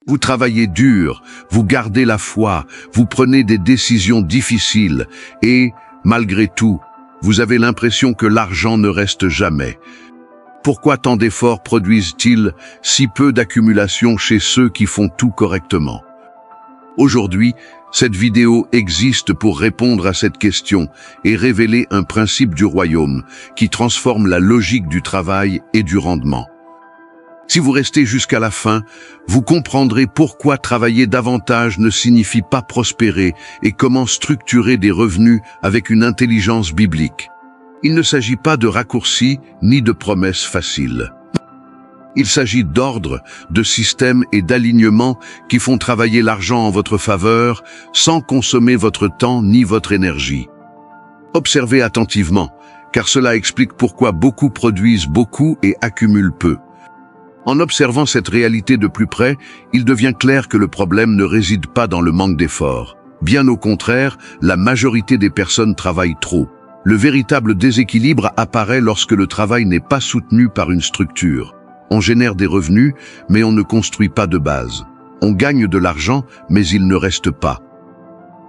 Vous travaillez dur, vous gardez la foi, vous prenez des décisions difficiles et, malgré tout, vous avez l'impression que l'argent ne reste jamais. Pourquoi tant d'efforts produisent-ils si peu d'accumulation chez ceux qui font tout correctement? Aujourd'hui, cette vidéo existe pour répondre à cette question et révéler un principe du royaume qui transforme la logique du travail et du rendement. Si vous restez jusqu'à la fin, vous comprendrez pourquoi travailler davantage ne signifie pas prospérer et comment structurer des revenus avec une intelligence biblique. Il ne s'agit pas de raccourcis ni de promesses faciles. Il s'agit d'ordres, de systèmes et d'alignements qui font travailler l'argent en votre faveur sans consommer votre temps ni votre énergie. Observez attentivement, car cela explique pourquoi beaucoup produisent beaucoup et accumulent peu. En observant cette réalité de plus près, il devient clair que le problème ne réside pas dans le manque d'efforts. Bien au contraire, la majorité des personnes travaillent trop. Le véritable déséquilibre apparaît lorsque le travail n'est pas soutenu par une structure. On génère des revenus, mais on ne construit pas de base. On gagne de l'argent, mais il ne reste pas.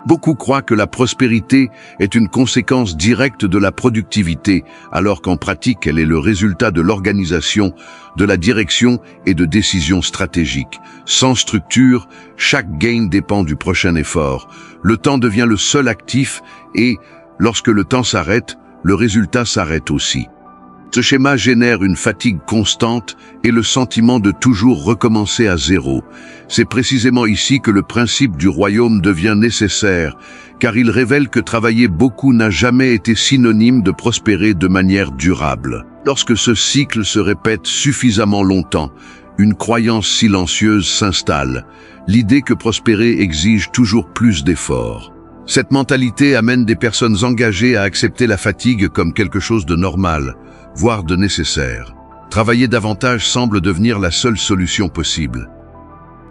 Beaucoup croient que la prospérité est une conséquence directe de la productivité, alors qu'en pratique, elle est le résultat de l'organisation, de la direction et de décisions stratégiques. Sans structure, chaque gain dépend du prochain effort. Le temps devient le seul actif et, lorsque le temps s'arrête, le résultat s'arrête aussi. Ce schéma génère une fatigue constante et le sentiment de toujours recommencer à zéro. C'est précisément ici que le principe du royaume devient nécessaire, car il révèle que travailler beaucoup n'a jamais été synonyme de prospérer de manière durable. Lorsque ce cycle se répète suffisamment longtemps, une croyance silencieuse s'installe, l'idée que prospérer exige toujours plus d'efforts. Cette mentalité amène des personnes engagées à accepter la fatigue comme quelque chose de normal, voire de nécessaire. Travailler davantage semble devenir la seule solution possible.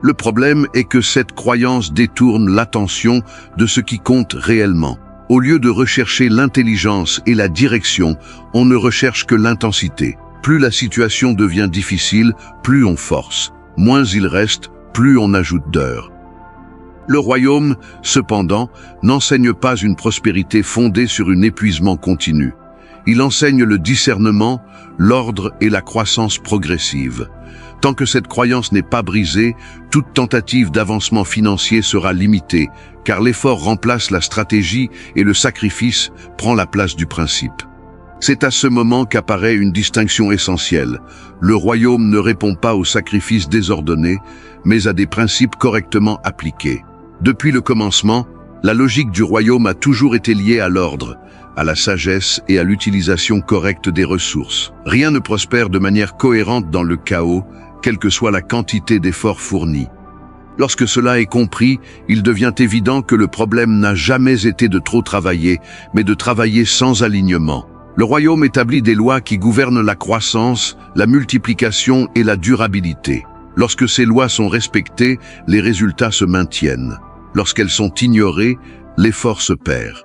Le problème est que cette croyance détourne l'attention de ce qui compte réellement. Au lieu de rechercher l'intelligence et la direction, on ne recherche que l'intensité. Plus la situation devient difficile, plus on force. Moins il reste, plus on ajoute d'heures. Le royaume, cependant, n'enseigne pas une prospérité fondée sur un épuisement continu. Il enseigne le discernement, l'ordre et la croissance progressive. Tant que cette croyance n'est pas brisée, toute tentative d'avancement financier sera limitée, car l'effort remplace la stratégie et le sacrifice prend la place du principe. C'est à ce moment qu'apparaît une distinction essentielle. Le royaume ne répond pas aux sacrifices désordonnés, mais à des principes correctement appliqués. Depuis le commencement, la logique du royaume a toujours été liée à l'ordre, à la sagesse et à l'utilisation correcte des ressources. Rien ne prospère de manière cohérente dans le chaos, quelle que soit la quantité d'efforts fournis. Lorsque cela est compris, il devient évident que le problème n'a jamais été de trop travailler, mais de travailler sans alignement. Le royaume établit des lois qui gouvernent la croissance, la multiplication et la durabilité. Lorsque ces lois sont respectées, les résultats se maintiennent. Lorsqu'elles sont ignorées, l'effort se perd.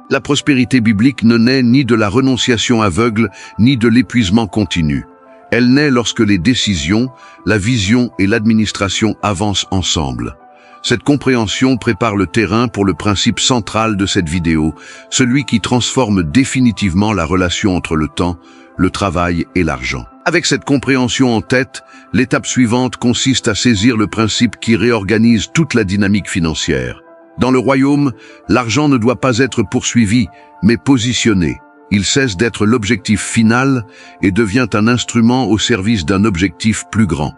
La prospérité biblique ne naît ni de la renonciation aveugle, ni de l'épuisement continu. Elle naît lorsque les décisions, la vision et l'administration avancent ensemble. Cette compréhension prépare le terrain pour le principe central de cette vidéo, celui qui transforme définitivement la relation entre le temps, le travail et l'argent. Avec cette compréhension en tête, l'étape suivante consiste à saisir le principe qui réorganise toute la dynamique financière. Dans le royaume, l'argent ne doit pas être poursuivi, mais positionné. Il cesse d'être l'objectif final et devient un instrument au service d'un objectif plus grand.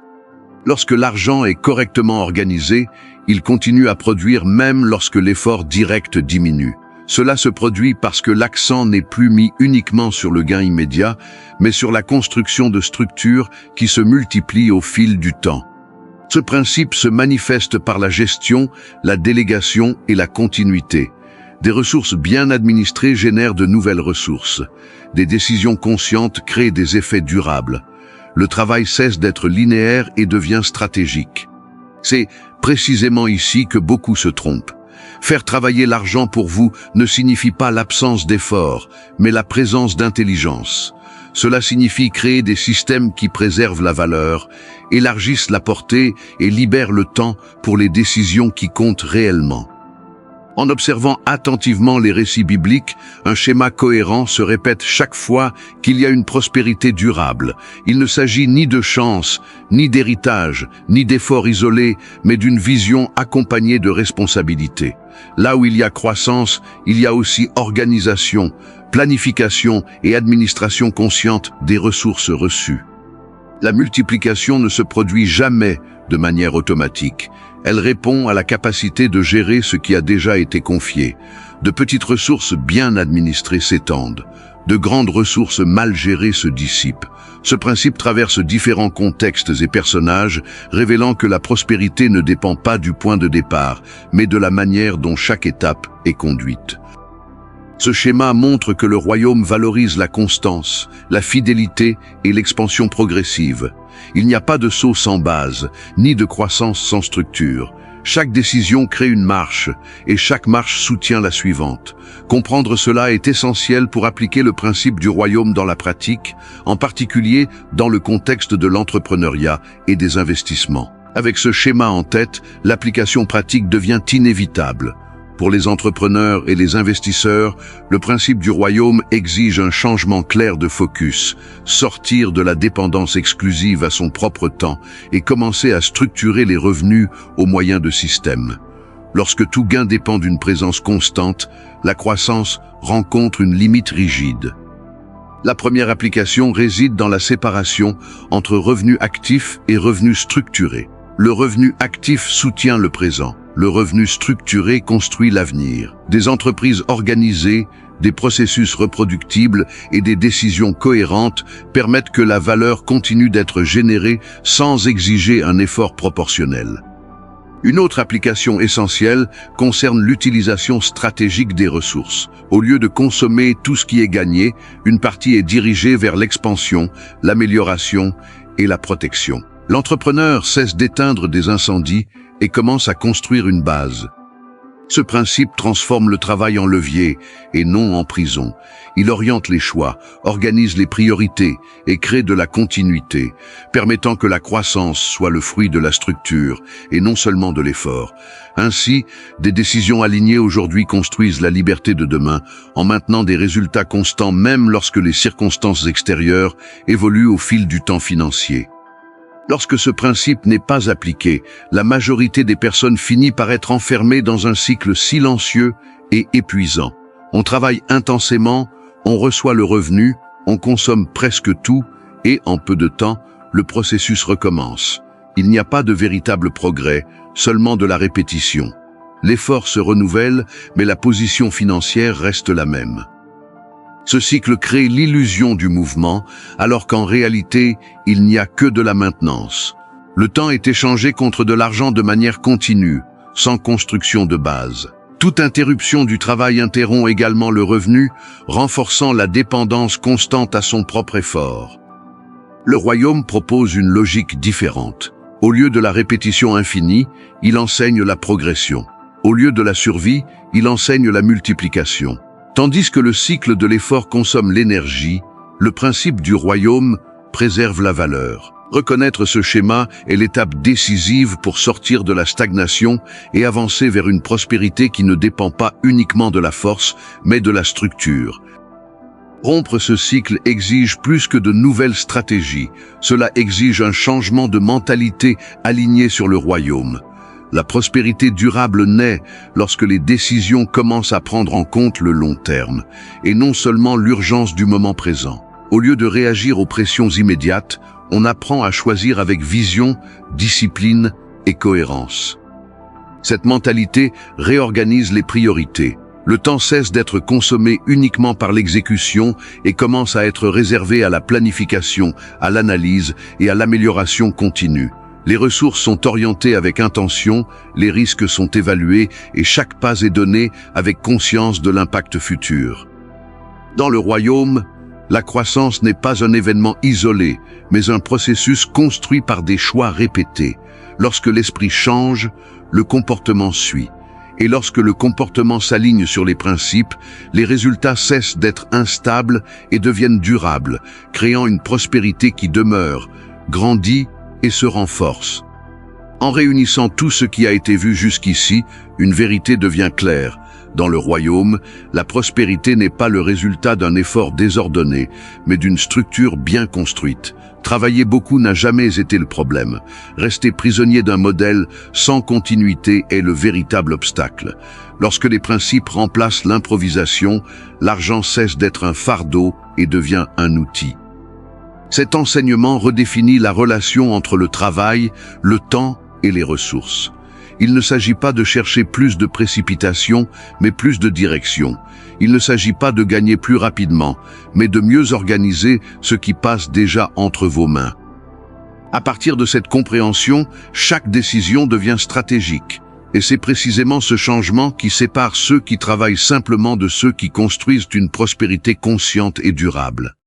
Lorsque l'argent est correctement organisé, il continue à produire même lorsque l'effort direct diminue. Cela se produit parce que l'accent n'est plus mis uniquement sur le gain immédiat, mais sur la construction de structures qui se multiplient au fil du temps. Ce principe se manifeste par la gestion, la délégation et la continuité. Des ressources bien administrées génèrent de nouvelles ressources. Des décisions conscientes créent des effets durables. Le travail cesse d'être linéaire et devient stratégique. C'est précisément ici que beaucoup se trompent. Faire travailler l'argent pour vous ne signifie pas l'absence d'effort, mais la présence d'intelligence. Cela signifie créer des systèmes qui préservent la valeur, élargissent la portée et libèrent le temps pour les décisions qui comptent réellement. En observant attentivement les récits bibliques, un schéma cohérent se répète chaque fois qu'il y a une prospérité durable. Il ne s'agit ni de chance, ni d'héritage, ni d'efforts isolés, mais d'une vision accompagnée de responsabilité. Là où il y a croissance, il y a aussi organisation, planification et administration consciente des ressources reçues. La multiplication ne se produit jamais de manière automatique. Elle répond à la capacité de gérer ce qui a déjà été confié. De petites ressources bien administrées s'étendent. De grandes ressources mal gérées se dissipent. Ce principe traverse différents contextes et personnages, révélant que la prospérité ne dépend pas du point de départ, mais de la manière dont chaque étape est conduite. Ce schéma montre que le royaume valorise la constance, la fidélité et l'expansion progressive. Il n'y a pas de saut sans base, ni de croissance sans structure. Chaque décision crée une marche, et chaque marche soutient la suivante. Comprendre cela est essentiel pour appliquer le principe du royaume dans la pratique, en particulier dans le contexte de l'entrepreneuriat et des investissements. Avec ce schéma en tête, l'application pratique devient inévitable. Pour les entrepreneurs et les investisseurs, le principe du royaume exige un changement clair de focus, sortir de la dépendance exclusive à son propre temps et commencer à structurer les revenus au moyen de systèmes. Lorsque tout gain dépend d'une présence constante, la croissance rencontre une limite rigide. La première application réside dans la séparation entre revenus actifs et revenus structurés. Le revenu actif soutient le présent. Le revenu structuré construit l'avenir. Des entreprises organisées, des processus reproductibles et des décisions cohérentes permettent que la valeur continue d'être générée sans exiger un effort proportionnel. Une autre application essentielle concerne l'utilisation stratégique des ressources. Au lieu de consommer tout ce qui est gagné, une partie est dirigée vers l'expansion, l'amélioration et la protection. L'entrepreneur cesse d'éteindre des incendies et commence à construire une base. Ce principe transforme le travail en levier et non en prison. Il oriente les choix, organise les priorités et crée de la continuité, permettant que la croissance soit le fruit de la structure et non seulement de l'effort. Ainsi, des décisions alignées aujourd'hui construisent la liberté de demain en maintenant des résultats constants même lorsque les circonstances extérieures évoluent au fil du temps financier. Lorsque ce principe n'est pas appliqué, la majorité des personnes finit par être enfermées dans un cycle silencieux et épuisant. On travaille intensément, on reçoit le revenu, on consomme presque tout et, en peu de temps, le processus recommence. Il n'y a pas de véritable progrès, seulement de la répétition. L'effort se renouvelle, mais la position financière reste la même. Ce cycle crée l'illusion du mouvement, alors qu'en réalité, il n'y a que de la maintenance. Le temps est échangé contre de l'argent de manière continue, sans construction de base. Toute interruption du travail interrompt également le revenu, renforçant la dépendance constante à son propre effort. Le royaume propose une logique différente. Au lieu de la répétition infinie, il enseigne la progression. Au lieu de la survie, il enseigne la multiplication. Tandis que le cycle de l'effort consomme l'énergie, le principe du royaume préserve la valeur. Reconnaître ce schéma est l'étape décisive pour sortir de la stagnation et avancer vers une prospérité qui ne dépend pas uniquement de la force, mais de la structure. Rompre ce cycle exige plus que de nouvelles stratégies. Cela exige un changement de mentalité aligné sur le royaume. La prospérité durable naît lorsque les décisions commencent à prendre en compte le long terme, et non seulement l'urgence du moment présent. Au lieu de réagir aux pressions immédiates, on apprend à choisir avec vision, discipline et cohérence. Cette mentalité réorganise les priorités. Le temps cesse d'être consommé uniquement par l'exécution et commence à être réservé à la planification, à l'analyse et à l'amélioration continue. Les ressources sont orientées avec intention, les risques sont évalués et chaque pas est donné avec conscience de l'impact futur. Dans le royaume, la croissance n'est pas un événement isolé, mais un processus construit par des choix répétés. Lorsque l'esprit change, le comportement suit. Et lorsque le comportement s'aligne sur les principes, les résultats cessent d'être instables et deviennent durables, créant une prospérité qui demeure, grandit et se renforce. En réunissant tout ce qui a été vu jusqu'ici, une vérité devient claire. Dans le royaume, la prospérité n'est pas le résultat d'un effort désordonné, mais d'une structure bien construite. Travailler beaucoup n'a jamais été le problème. Rester prisonnier d'un modèle sans continuité est le véritable obstacle. Lorsque les principes remplacent l'improvisation, l'argent cesse d'être un fardeau et devient un outil. Cet enseignement redéfinit la relation entre le travail, le temps et les ressources. Il ne s'agit pas de chercher plus de précipitation, mais plus de direction. Il ne s'agit pas de gagner plus rapidement, mais de mieux organiser ce qui passe déjà entre vos mains. À partir de cette compréhension, chaque décision devient stratégique. Et c'est précisément ce changement qui sépare ceux qui travaillent simplement de ceux qui construisent une prospérité consciente et durable.